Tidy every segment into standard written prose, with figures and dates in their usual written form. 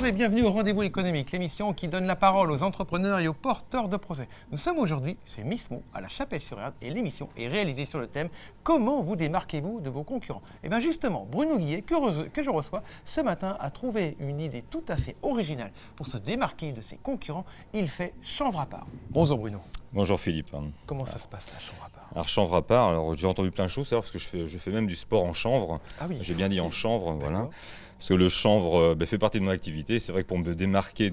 et bienvenue au Rendez-vous économique, l'émission qui donne la parole aux entrepreneurs et aux porteurs de projets. Nous sommes aujourd'hui chez Mismo à la Chapelle-sur-Erdre et l'émission est réalisée sur le thème « Comment vous démarquez-vous de vos concurrents ?» Et bien justement, Bruno Guillet, que je reçois ce matin, a trouvé une idée tout à fait originale pour se démarquer de ses concurrents. Il fait chanvre à part. Bonjour Bruno. Bonjour Philippe. Comment ça se passe la chanvre à part? Alors chanvre à part, alors j'ai entendu plein de choses, parce que je fais même du sport en chanvre. Ah oui. J'ai bien dit en chanvre, voilà. Parce que le chanvre fait partie de mon activité. C'est vrai que pour me démarquer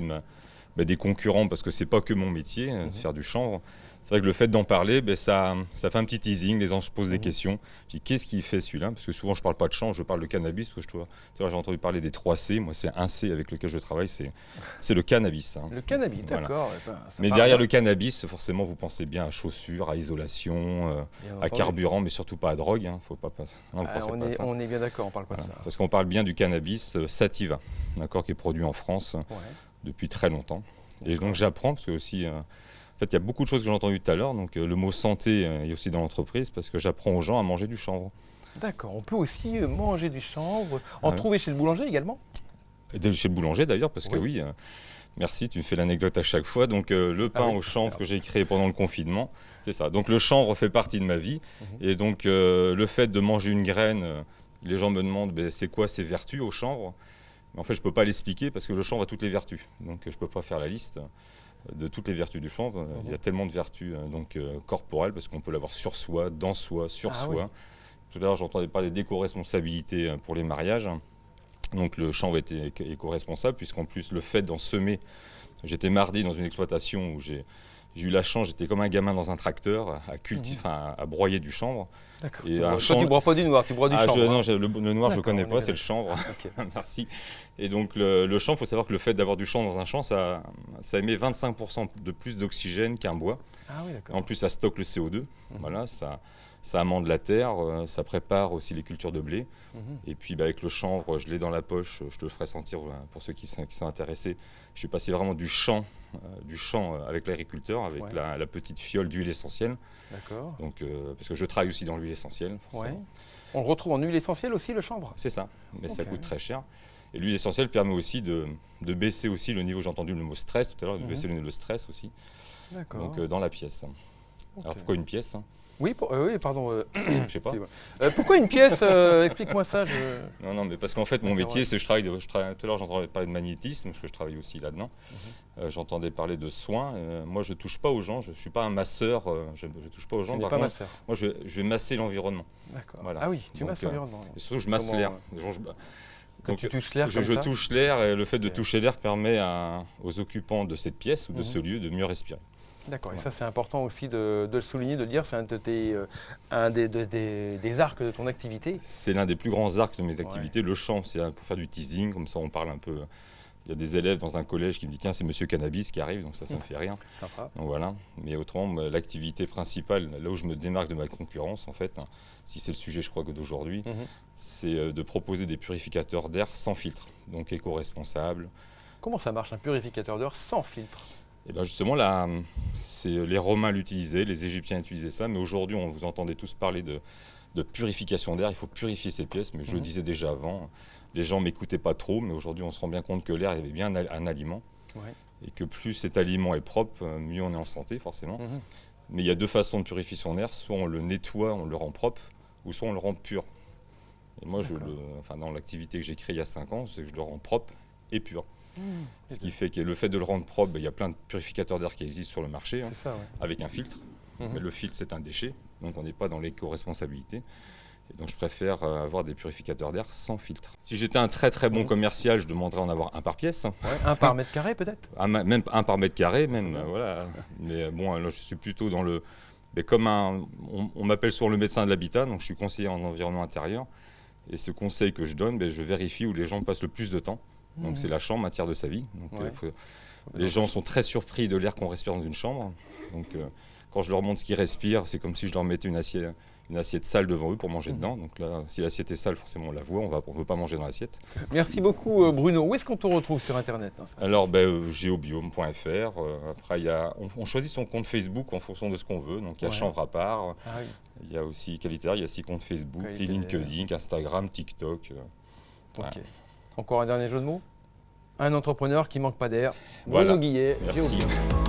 des concurrents, parce que c'est pas que mon métier, de faire du chanvre, c'est vrai que le fait d'en parler, ça fait un petit teasing, les gens se posent des questions. Je dis qu'est-ce qu'il fait celui-là? Parce que souvent je parle pas de chanvre, je parle de cannabis, parce que j'ai entendu parler des 3C, moi c'est un C avec lequel je travaille, c'est le cannabis. Le cannabis, d'accord. Voilà. Mais derrière le cannabis, forcément vous pensez bien à chaussures, à isolation, à carburant, mais surtout pas à drogue. Faut pas, on est bien d'accord, on parle pas de ça. Parce qu'on parle bien du cannabis sativa, d'accord, qui est produit en France depuis très longtemps. Et donc j'apprends, parce que aussi... En fait, il y a beaucoup de choses que j'ai entendues tout à l'heure, donc le mot santé est aussi dans l'entreprise, parce que j'apprends aux gens à manger du chanvre. D'accord, on peut aussi manger du chanvre, en trouver chez le boulanger également? Chez le boulanger d'ailleurs, parce que oui, merci, tu me fais l'anecdote à chaque fois. Donc le pain au chanvre que j'ai créé pendant le confinement, c'est ça. Donc le chanvre fait partie de ma vie, et donc le fait de manger une graine, les gens me demandent c'est quoi ses vertus au chanvre. Mais en fait, je ne peux pas l'expliquer, parce que le chanvre a toutes les vertus, donc je ne peux pas faire la liste de toutes les vertus du chanvre. Il y a tellement de vertus corporelles, parce qu'on peut l'avoir sur soi, dans soi, sur soi. Oui. Tout à l'heure, j'entendais parler d'éco-responsabilité pour les mariages. Donc le chanvre est éco-responsable, puisqu'en plus le fait d'en semer, j'étais mardi dans une exploitation où j'ai eu la chance, j'étais comme un gamin dans un tracteur à cultiver, à broyer du chanvre. D'accord. Et toi, tu ne broies pas du noir, tu broies du chanvre. Non, le noir, je ne connais pas, c'est le chanvre. Okay. Merci. Et donc, le chanvre, il faut savoir que le fait d'avoir du chanvre dans un champ, ça émet 25% de plus d'oxygène qu'un bois. Ah oui, d'accord. En plus, ça stocke le CO2. Voilà, ça amende la terre, ça prépare aussi les cultures de blé. Et puis, avec le chanvre, je l'ai dans la poche, je te le ferai sentir pour ceux qui sont intéressés. Je suis passé vraiment du champ avec l'agriculteur, avec la petite fiole d'huile essentielle. D'accord. Donc, parce que je travaille aussi dans l'huile essentielle, forcément. Ouais. On le retrouve en huile essentielle aussi, le chanvre? C'est ça, mais ça coûte très cher. Et l'huile essentielle permet aussi de baisser aussi le niveau, j'ai entendu le mot stress tout à l'heure, de baisser le stress aussi. D'accord. Donc dans la pièce. Alors pourquoi une pièce? Oui, pardon. Je sais pas. Pourquoi une pièce? Explique-moi ça. Non, mais parce qu'en fait, mon métier, c'est tout à l'heure, j'entendais parler de magnétisme, parce que je travaille aussi là-dedans. J'entendais parler de soins. Moi, je ne touche pas aux gens. Je ne suis pas un masseur. Je ne touche pas aux gens. Par contre, masseur. Moi, je vais masser l'environnement. D'accord. Voilà. Ah oui, tu masses l'environnement. Et surtout, je masse l'air. Donc, tu touches l'air je touche l'air, et le fait de toucher l'air permet aux occupants de cette pièce ou de ce lieu de mieux respirer. D'accord, et ça c'est important aussi de le souligner, de le dire, c'est un des arcs de ton activité. C'est l'un des plus grands arcs de mes activités. Le chant, c'est pour faire du teasing, comme ça on parle un peu. Il y a des élèves dans un collège qui me disent tiens, c'est Monsieur Cannabis qui arrive, donc ça me fait rien. Sympa. Donc voilà. Mais autrement, l'activité principale, là où je me démarque de ma concurrence, en fait, si c'est le sujet, je crois, que d'aujourd'hui, c'est de proposer des purificateurs d'air sans filtre, donc éco-responsables. Comment ça marche un purificateur d'air sans filtre? Et bien justement, là, les Romains l'utilisaient, les Égyptiens utilisaient ça, mais aujourd'hui, on vous entendait tous parler de purification d'air. Il faut purifier ces pièces, mais je le disais déjà avant, les gens ne m'écoutaient pas trop, mais aujourd'hui, on se rend bien compte que l'air est bien un aliment, et que plus cet aliment est propre, mieux on est en santé, forcément. Mais il y a deux façons de purifier son air, soit on le nettoie, on le rend propre, ou soit on le rend pur. Et moi, dans l'activité que j'ai créée il y a 5 ans, c'est que je le rends propre et pur. Ce qui fait que le fait de le rendre propre, il y a plein de purificateurs d'air qui existent sur le marché, avec un filtre. Mais le filtre, c'est un déchet, donc on n'est pas dans l'éco-responsabilité. Et donc je préfère avoir des purificateurs d'air sans filtre. Si j'étais un très très bon commercial, je demanderais en avoir un par pièce. Un par mètre carré peut-être? Même un par mètre carré, même. Voilà. Mais bon, là, je suis plutôt dans le... Mais comme on m'appelle souvent le médecin de l'habitat, donc je suis conseiller en environnement intérieur. Et ce conseil que je donne, je vérifie où les gens passent le plus de temps. Donc c'est la chambre, matière de sa vie. Donc, les gens sont très surpris de l'air qu'on respire dans une chambre. Donc quand je leur montre ce qu'ils respirent, c'est comme si je leur mettais une assiette sale devant eux pour manger dedans. Donc là, si l'assiette est sale, forcément on la voit, on ne veut pas manger dans l'assiette. Merci beaucoup Bruno. Où est-ce qu'on te retrouve sur Internet? Alors geobiome.fr. Après, on choisit son compte Facebook en fonction de ce qu'on veut. Donc il y a chanvre à part. Il y a aussi Qualité, il y a 6 comptes Facebook, LinkedIn, Instagram, TikTok. Ok. Encore un dernier jeu de mots? Un entrepreneur qui manque pas d'air. Voilà. Bruno Guillet, Merci. Géobio.